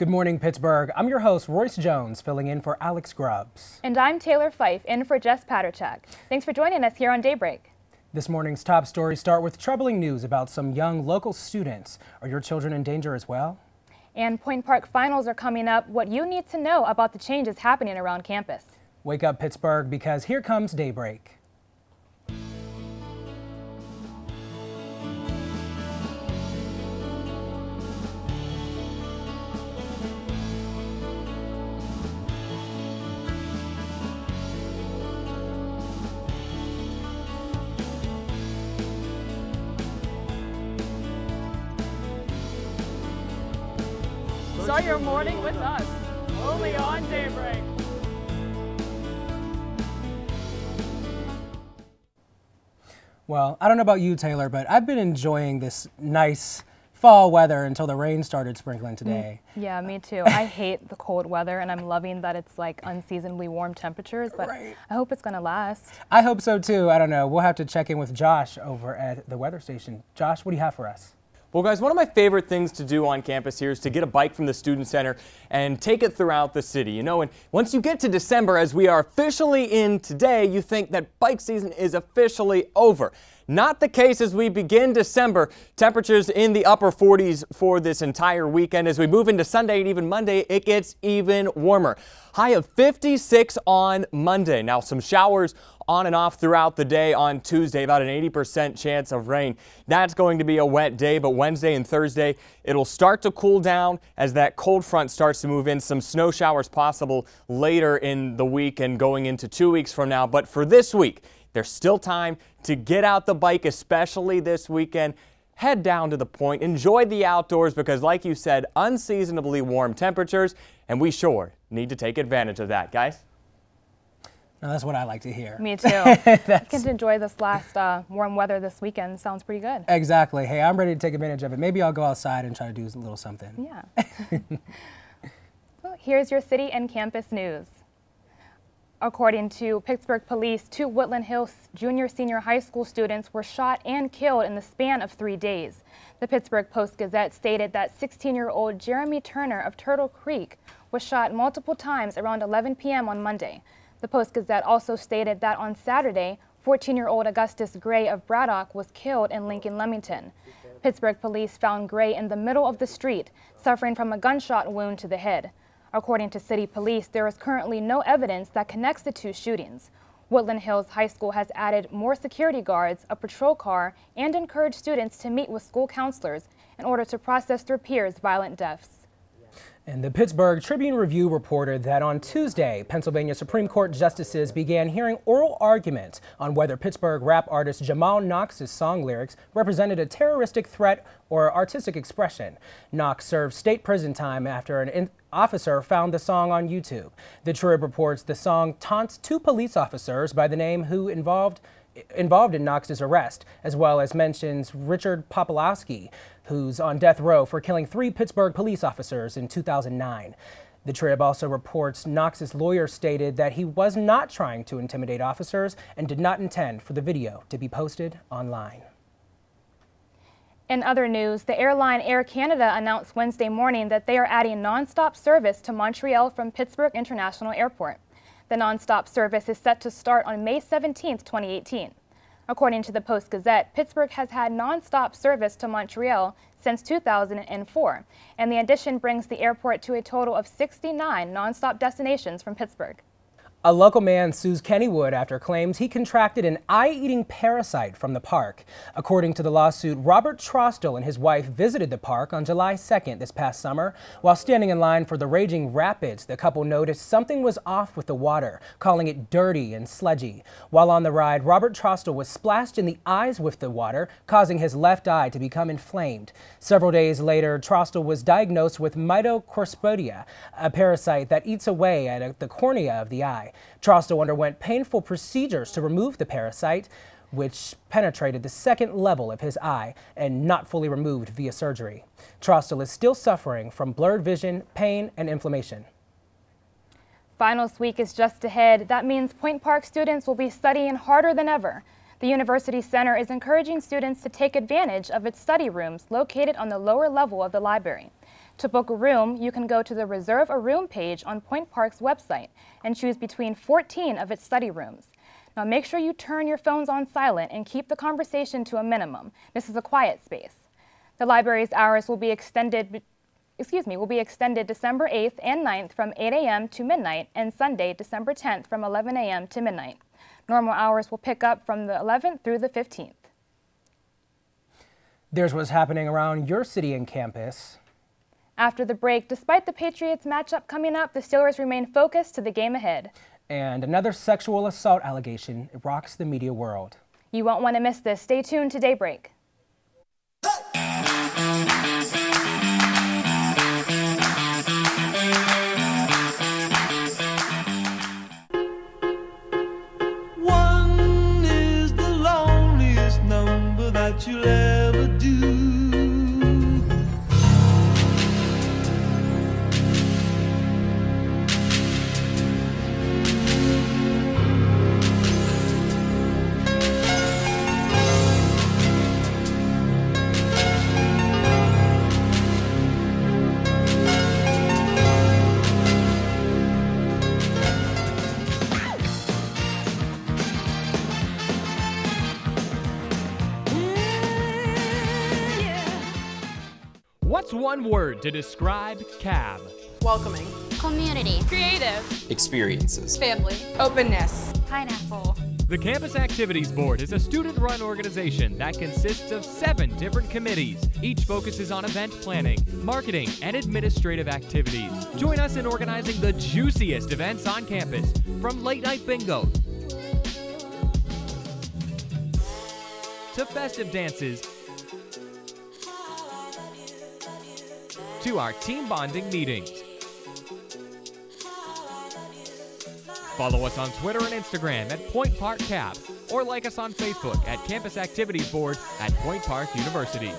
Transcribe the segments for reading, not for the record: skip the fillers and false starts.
Good morning, Pittsburgh. I'm your host, Royce Jones, filling in for Alex Grubbs. And I'm Taylor Fife, in for Jess Paterchak. Thanks for joining us here on Daybreak. This morning's top stories start with troubling news about some young local students. Are your children in danger as well? And Point Park finals are coming up. What you need to know about the changes happening around campus. Wake up, Pittsburgh, because here comes Daybreak. Start your morning with us, only on Daybreak. Well, I don't know about you, Taylor, but I've been enjoying this nice fall weather until the rain started sprinkling today. Yeah, me too. I hate the cold weather, and I'm loving that it's like unseasonably warm temperatures, but Right. I hope it's going to last. I hope so too. I don't know. We'll have to check in with Josh over at the weather station. Josh, what do you have for us? Well, guys, one of my favorite things to do on campus here is to get a bike from the Student Center and take it throughout the city. You know, and once you get to December, as we are officially in today, you think that bike season is officially over. Not the case as we begin December. Temperatures in the upper 40s for this entire weekend. As we move into Sunday and even Monday, it gets even warmer. High of 56 on Monday. Now, some showers on and off throughout the day on Tuesday, about an 80% chance of rain. That's going to be a wet day, but Wednesday and Thursday, it'll start to cool down as that cold front starts to move in. Some snow showers possible later in the week and going into 2 weeks from now. But for this week, there's still time to get out the bike, especially this weekend. Head down to the point, enjoy the outdoors because, like you said, unseasonably warm temperatures, and we sure need to take advantage of that, guys. Now, that's what I like to hear. Me too. I can enjoy this last warm weather this weekend. Sounds pretty good. Exactly. Hey, I'm ready to take advantage of it. Maybe I'll go outside and try to do a little something. Yeah. Well, here's your city and campus news. According to Pittsburgh police, 2 Woodland Hills junior-senior high school students were shot and killed in the span of 3 days. The Pittsburgh Post-Gazette stated that 16-year-old Jeremy Turner of Turtle Creek was shot multiple times around 11 p.m. on Monday. The Post-Gazette also stated that on Saturday, 14-year-old Augustus Gray of Braddock was killed in Lincoln Leamington. Pittsburgh police found Gray in the middle of the street, suffering from a gunshot wound to the head. According to city police, there is currently no evidence that connects the 2 shootings. Woodland Hills High School has added more security guards, a patrol car, and encouraged students to meet with school counselors in order to process their peers' violent deaths. And the Pittsburgh Tribune-Review reported that on Tuesday, Pennsylvania Supreme Court justices began hearing oral arguments on whether Pittsburgh rap artist Jamal Knox's song lyrics represented a terroristic threat or artistic expression. Knox served state prison time after an officer found the song on YouTube. The Trib reports the song taunts 2 police officers by the name who involved in Knox's arrest, as well as mentions Richard Popolowski, who's on death row for killing 3 Pittsburgh police officers in 2009. The Trib also reports Knox's lawyer stated that he was not trying to intimidate officers and did not intend for the video to be posted online. In other news, the airline Air Canada announced Wednesday morning that they are adding nonstop service to Montreal from Pittsburgh International Airport. The nonstop service is set to start on May 17, 2018. According to the Post-Gazette, Pittsburgh has had nonstop service to Montreal since 2004, and the addition brings the airport to a total of 69 nonstop destinations from Pittsburgh. A local man sues Kennywood after claims he contracted an eye-eating parasite from the park. According to the lawsuit, Robert Trostel and his wife visited the park on July 2nd this past summer. While standing in line for the raging rapids, the couple noticed something was off with the water, calling it dirty and sludgy. While on the ride, Robert Trostel was splashed in the eyes with the water, causing his left eye to become inflamed. Several days later, Trostel was diagnosed with mitochondria, a parasite that eats away at the cornea of the eye. Trostel underwent painful procedures to remove the parasite, which penetrated the 2nd level of his eye and not fully removed via surgery. Trostel is still suffering from blurred vision, pain, and inflammation. Finals week is just ahead. That means Point Park students will be studying harder than ever. The University Center is encouraging students to take advantage of its study rooms located on the lower level of the library. To book a room, you can go to the Reserve a Room page on Point Park's website and choose between 14 of its study rooms. Now make sure you turn your phones on silent and keep the conversation to a minimum. This is a quiet space. The library's hours will be extended December 8th and 9th from 8 a.m. to midnight and Sunday, December 10th from 11 a.m. to midnight. Normal hours will pick up from the 11th through the 15th. There's what's happening around your city and campus. After the break, despite the Patriots matchup coming up, the Steelers remain focused to the game ahead. And another sexual assault allegation rocks the media world. You won't want to miss this. Stay tuned to Daybreak. One is the loneliest number that you'll ever do. What's one word to describe CAB? Welcoming. Community. Creative. Experiences. Family. Openness. Pineapple. The Campus Activities Board is a student-run organization that consists of 7 different committees. Each focuses on event planning, marketing, and administrative activities. Join us in organizing the juiciest events on campus, from late-night bingo to festive dances to our team bonding meetings. Follow us on Twitter and Instagram at Point Park Cap, or like us on Facebook at Campus Activities Board at Point Park University.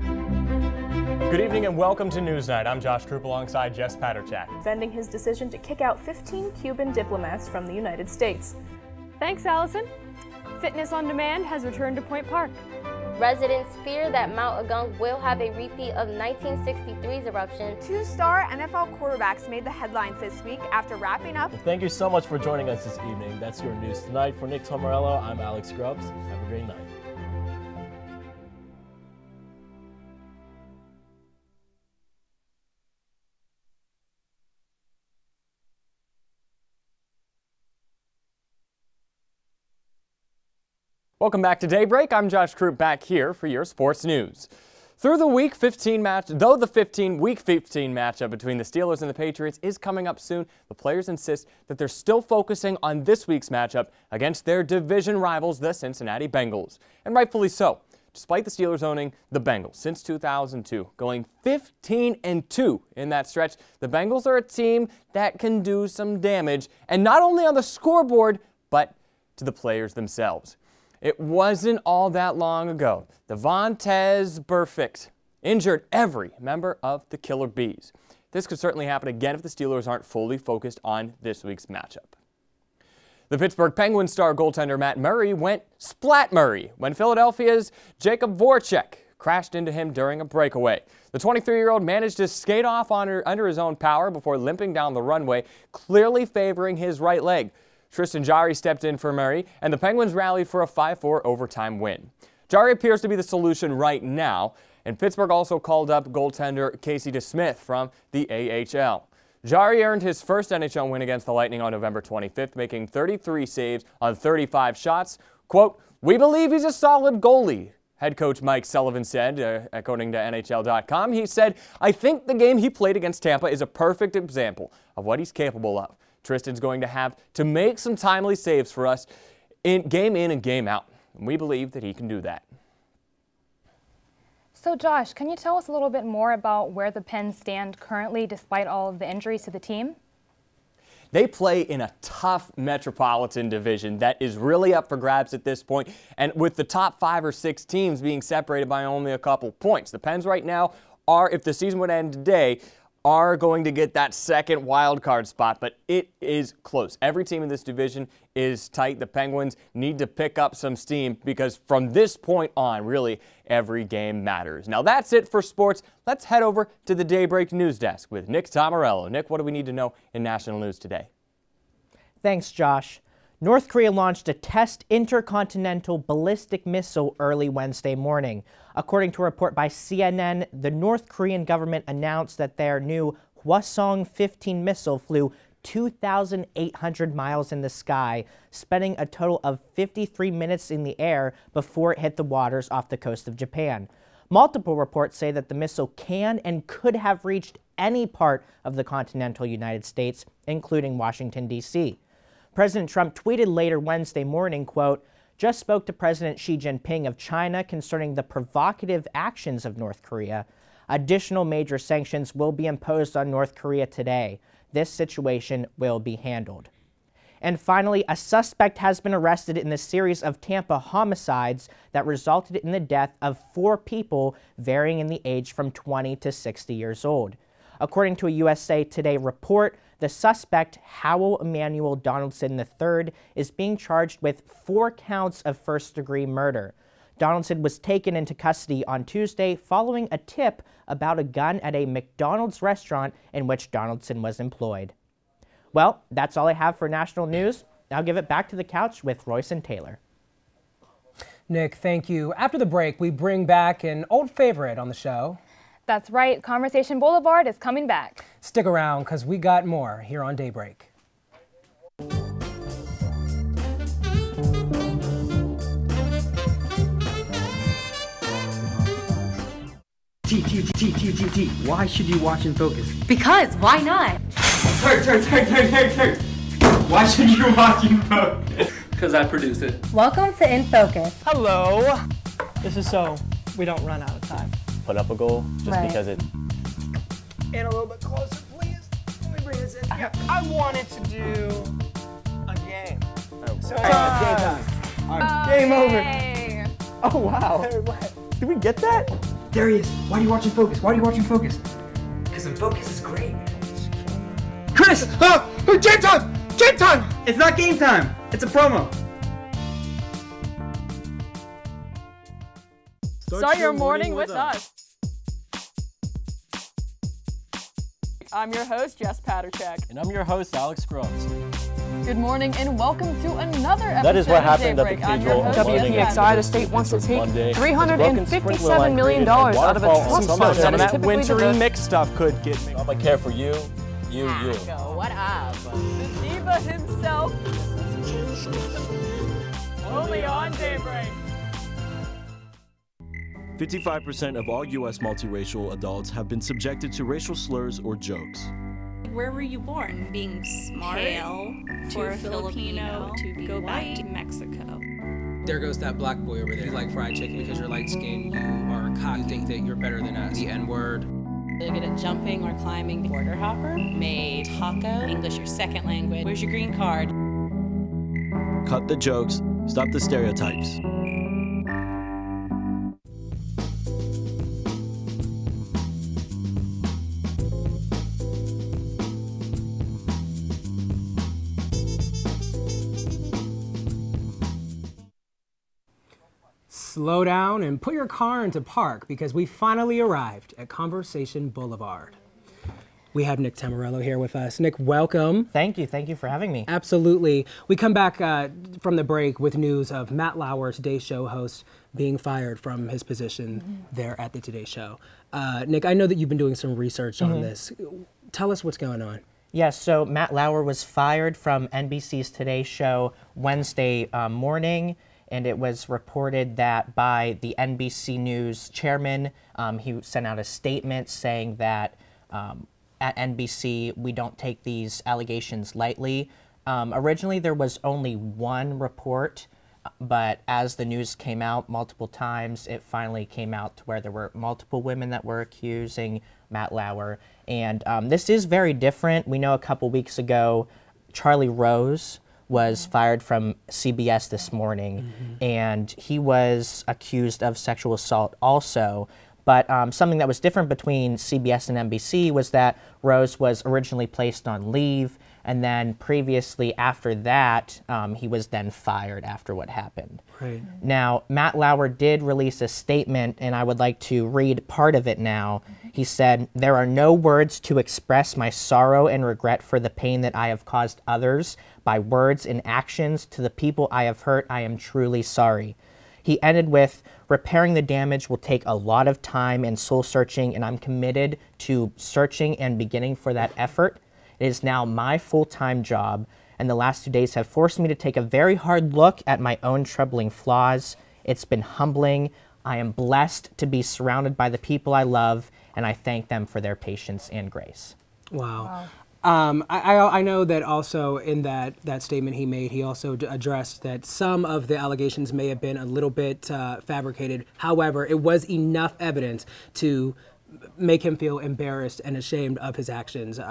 Good evening and welcome to Newsnight. I'm Josh Troop alongside Jess Paterchak. Defending his decision to kick out 15 Cuban diplomats from the United States. Thanks, Allison. Fitness on Demand has returned to Point Park. Residents fear that Mount Agung will have a repeat of 1963's eruption. 2-star NFL quarterbacks made the headlines this week after wrapping up. Thank you so much for joining us this evening. That's your news tonight. For Nick Tomarello, I'm Alex Grubbs. Have a great night. Welcome back to Daybreak. I'm Josh Troop back here for your sports news. Though the Week 15 matchup between the Steelers and the Patriots is coming up soon, the players insist that they're still focusing on this week's matchup against their division rivals, the Cincinnati Bengals. And rightfully so. Despite the Steelers owning the Bengals since 2002, going 15-2 in that stretch, the Bengals are a team that can do some damage, and not only on the scoreboard, but to the players themselves. It wasn't all that long ago. The Vontaze Burfict injured every member of the Killer Bees. This could certainly happen again if the Steelers aren't fully focused on this week's matchup. The Pittsburgh Penguins star goaltender Matt Murray went splat Murray when Philadelphia's Jacob Voracek crashed into him during a breakaway. The 23-year-old managed to skate off under his own power before limping down the runway, clearly favoring his right leg. Tristan Jarry stepped in for Murray, and the Penguins rallied for a 5-4 overtime win. Jarry appears to be the solution right now, and Pittsburgh also called up goaltender Casey DeSmith from the AHL. Jarry earned his first NHL win against the Lightning on November 25th, making 33 saves on 35 shots. Quote, "We believe he's a solid goalie," head coach Mike Sullivan said, according to NHL.com. He said, "I think the game he played against Tampa is a perfect example of what he's capable of. Tristan's going to have to make some timely saves for us game in and game out. And we believe that he can do that." So Josh, can you tell us a little bit more about where the Pens stand currently despite all of the injuries to the team? They play in a tough Metropolitan division that is really up for grabs at this point, and with the top 5 or 6 teams being separated by only a couple points. The Pens right now are, if the season would end today, are going to get that second wild card spot, but it is close. Every team in this division is tight. The Penguins need to pick up some steam because from this point on, really, every game matters. Now that's it for sports. Let's head over to the Daybreak News Desk with Nick Tomarello. Nick, what do we need to know in national news today? Thanks, Josh. North Korea launched a test intercontinental ballistic missile early Wednesday morning. According to a report by CNN, the North Korean government announced that their new Hwasong-15 missile flew 2,800 miles in the sky, spending a total of 53 minutes in the air before it hit the waters off the coast of Japan. Multiple reports say that the missile can and could have reached any part of the continental United States, including Washington, D.C. President Trump tweeted later Wednesday morning, quote, "Just spoke to President Xi Jinping of China concerning the provocative actions of North Korea. Additional major sanctions will be imposed on North Korea today. This situation will be handled." And finally, a suspect has been arrested in the series of Tampa homicides that resulted in the death of 4 people varying in the age from 20 to 60 years old. According to a USA Today report, the suspect, Howell Emmanuel Donaldson III, is being charged with 4 counts of first-degree murder. Donaldson was taken into custody on Tuesday following a tip about a gun at a McDonald's restaurant in which Donaldson was employed. Well, that's all I have for national news. Now give it back to the couch with Royce and Taylor. Nick, thank you. After the break, we bring back an old favorite on the show. That's right, Conversation Boulevard is coming back. Stick around, because we got more here on Daybreak. T. Why should you watch and focus? Because, why not? Turn. Why should you watch and focus? Because I produce it. Welcome to In Focus. Hello. This is so we don't run out of time. Put up a goal just because it... In a little bit closer, please. Let me bring this in. I wanted to do a game. So, game time. All right, game over. Oh, wow. Did we get that? There he is. Why are you watching Focus? Because In Focus is great. Chris! Game time! Game time! It's not game time. It's a promo. Start your morning with us. I'm your host, Jess Paterchek. And I'm your host, Alex Grubbs. Good morning and welcome to another episode That is what happened of at the Daybreak. I'm your cathedral. host, WPXI. The state wants to take $357 million out of a trust fund that Some is of that typically wintry diverted. mix stuff could get me. I'm gonna care for you. What up? The diva himself. Only on Daybreak. 55% of all U.S. multiracial adults have been subjected to racial slurs or jokes. Where were you born? Being smart, pale, for a Filipino, to go back to Mexico. There goes that black boy over there. You like fried chicken because you're light skinned, you are a cock, you think that you're better than us. The N-word. They're good at jumping or climbing. Border hopper, made taco, English your second language. Where's your green card? Cut the jokes, stop the stereotypes. Slow down and put your car into park because we finally arrived at Conversation Boulevard. We have Nick Tomarello here with us. Nick, welcome. Thank you for having me. Absolutely. We come back from the break with news of Matt Lauer, Today Show host, being fired from his position there at the Today Show. Nick, I know that you've been doing some research on this. Tell us what's going on. Yes, so Matt Lauer was fired from NBC's Today Show Wednesday morning. And it was reported that by the NBC News chairman, he sent out a statement saying that at NBC, we don't take these allegations lightly. Originally, there was only one report, but as the news came out multiple times, it finally came out to where there were multiple women that were accusing Matt Lauer. And this is very different. We know a couple weeks ago, Charlie Rose was fired from CBS this morning, and he was accused of sexual assault also, But something that was different between CBS and NBC was that Rose was originally placed on leave, and then previously after that, he was then fired after what happened. Right. Now, Matt Lauer did release a statement, and I would like to read part of it now. He said, "There are no words to express my sorrow and regret for the pain that I have caused others by words and actions. To the people I have hurt, I am truly sorry." He ended with, "Repairing the damage will take a lot of time and soul searching, and I'm committed to searching and beginning for that effort. It is now my full-time job, and the last 2 days have forced me to take a very hard look at my own troubling flaws. It's been humbling. I am blessed to be surrounded by the people I love, and I thank them for their patience and grace." Wow. I know that also in that statement he made, he also addressed that some of the allegations may have been a little bit fabricated. However, it was enough evidence to make him feel embarrassed and ashamed of his actions.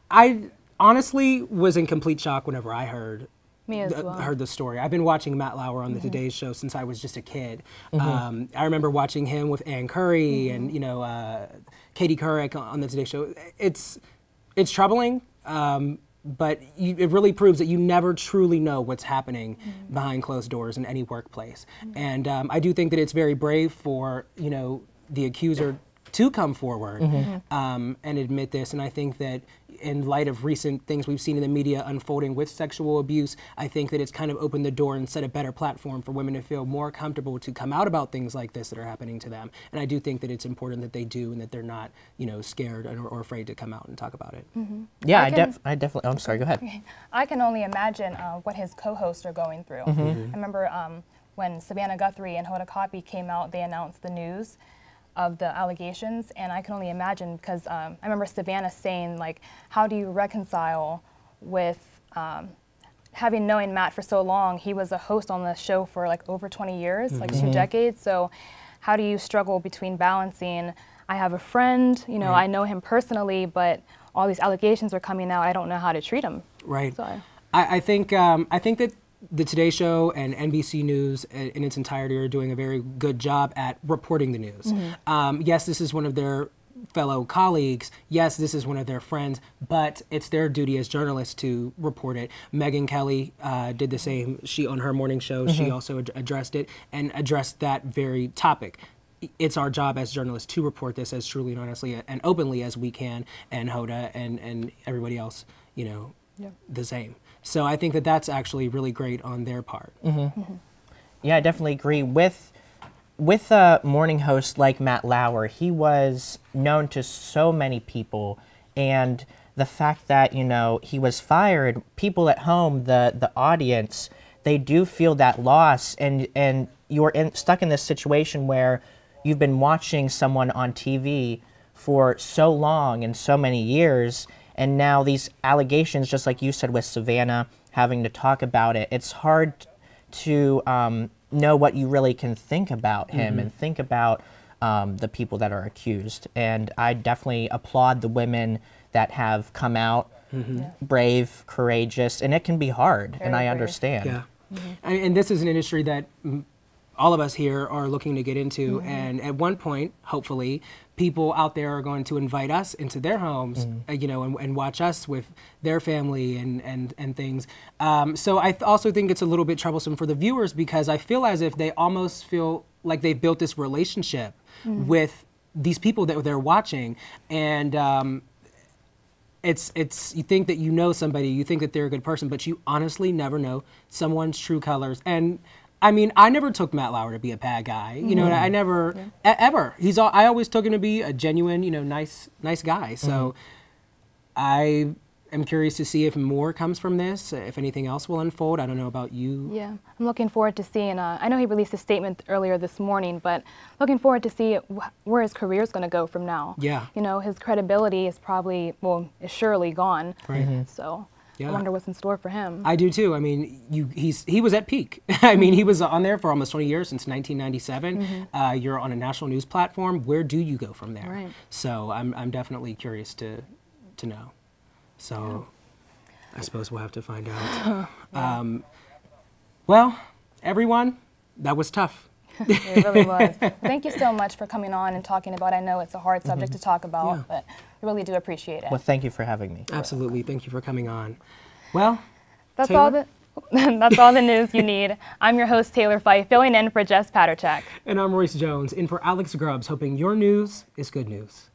I honestly was in complete shock whenever I heard the story. I've been watching Matt Lauer on the Today Show since I was just a kid. I remember watching him with Ann Curry and Katie Couric on the Today Show. It's troubling, but it really proves that you never truly know what's happening behind closed doors in any workplace. And I do think that it's very brave for the accuser to come forward and admit this. And I think that in light of recent things we've seen in the media unfolding with sexual abuse, I think that it's kind of opened the door and set a better platform for women to feel more comfortable to come out about things like this that are happening to them. And I do think that it's important that they do and that they're not, scared or afraid to come out and talk about it. Yeah, I definitely, oh, I'm sorry, go ahead. I can only imagine what his co-hosts are going through. I remember when Savannah Guthrie and Hoda Kotb came out, they announced the news of the allegations, and I can only imagine because I remember Savannah saying, like, how do you reconcile with having known Matt for so long? He was a host on the show for like over 20 years, like 2 decades, so how do you struggle between balancing, I have a friend, I know him personally, but all these allegations are coming out, I don't know how to treat him. Right. So, I think that the Today Show and NBC News in its entirety are doing a very good job at reporting the news. Yes, this is one of their fellow colleagues. Yes, this is one of their friends, but it's their duty as journalists to report it. Megyn Kelly did the same. She, on her morning show, she also addressed it and addressed that very topic. It's our job as journalists to report this as truly and honestly and openly as we can, and Hoda and everybody else, the same. So I think that that's actually really great on their part. Yeah, I definitely agree. With a morning host like Matt Lauer, he was known to so many people, and the fact that, he was fired, people at home, the audience, they do feel that loss, and you're stuck in this situation where you've been watching someone on TV for so long and so many years, and now these allegations, just like you said with Savannah, having to talk about it, it's hard to know what you really can think about him and think about the people that are accused. And I definitely applaud the women that have come out, brave, courageous, and it can be hard, and I understand. Yeah. And this is an industry that all of us here are looking to get into, and at one point, hopefully, people out there are going to invite us into their homes, and watch us with their family and things. So I also think it's a little bit troublesome for the viewers because I feel as if they almost feel like they've built this relationship with these people that they're watching, and it's you think that you know somebody, you think that they're a good person, but you honestly never know someone's true colors. And I mean, I never took Matt Lauer to be a bad guy. I never, ever. I always took him to be a genuine, nice guy. So I am curious to see if more comes from this, if anything else will unfold. I don't know about you. Yeah, I'm looking forward to seeing, I know he released a statement earlier this morning, but looking forward to see where his career is going to go from now. Yeah. His credibility is probably, is surely gone. Right. So. Yeah. I wonder what's in store for him. I do too. I mean, he was at peak. I mean, he was on there for almost 20 years, since 1997. You're on a national news platform. Where do you go from there? Right. So I'm definitely curious to know. So I suppose we'll have to find out. Well, everyone, that was tough. It really was. Thank you so much for coming on and talking about it. I know it's a hard subject to talk about, but I really do appreciate it. Well, thank you for having me. Absolutely. Thank you for coming on. Well, that's Taylor? all that's all the news you need. I'm your host, Taylor Fife, filling in for Jess Paterchek. And I'm Royce Jones, in for Alex Grubbs, hoping your news is good news.